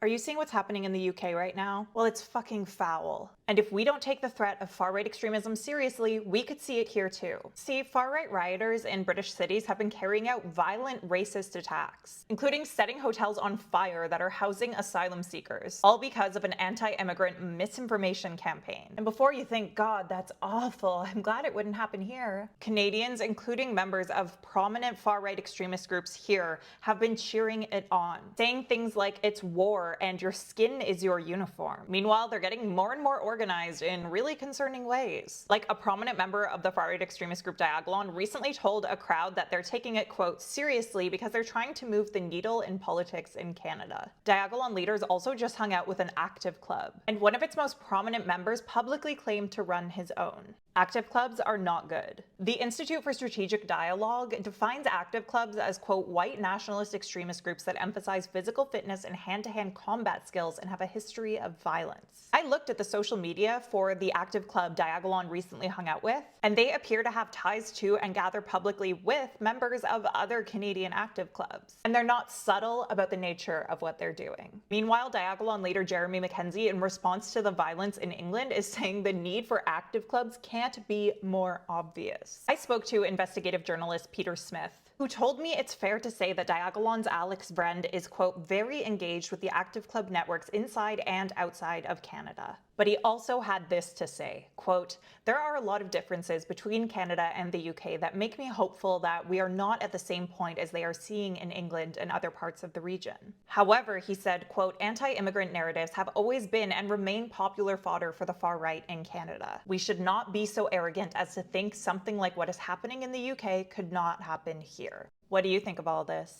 Are you seeing what's happening in the UK right now? Well, it's fucking foul. And if we don't take the threat of far-right extremism seriously, we could see it here too. See, far-right rioters in British cities have been carrying out violent racist attacks, including setting hotels on fire that are housing asylum seekers, all because of an anti-immigrant misinformation campaign. And before you think, God, that's awful, I'm glad it wouldn't happen here, Canadians, including members of prominent far-right extremist groups here, have been cheering it on, saying things like it's war and your skin is your uniform. Meanwhile, they're getting more and more organized in really concerning ways. Like a prominent member of the far-right extremist group Diagolon recently told a crowd that they're taking it, quote, seriously because they're trying to move the needle in politics in Canada. Diagolon leaders also just hung out with an active club, and one of its most prominent members publicly claimed to run his own. Active clubs are not good. The Institute for Strategic Dialogue defines active clubs as, quote, white nationalist extremist groups that emphasize physical fitness and hand-to-hand combat skills and have a history of violence. I looked at the social media for the active club Diagolon recently hung out with, and they appear to have ties to and gather publicly with members of other Canadian active clubs. And they're not subtle about the nature of what they're doing. Meanwhile, Diagolon leader Jeremy Mackenzie, in response to the violence in England, is saying the need for active clubs can't be more obvious. I spoke to investigative journalist Pete Smith, who told me it's fair to say that Diagolon's Alex Vrend is, quote, very engaged with the active club networks inside and outside of Canada. But he also had this to say, quote, there are a lot of differences between Canada and the UK that make me hopeful that we are not at the same point as they are seeing in England and other parts of the region. However, he said, quote, anti-immigrant narratives have always been and remain popular fodder for the far right in Canada. We should not be so arrogant as to think something like what is happening in the UK could not happen here. What do you think of all this?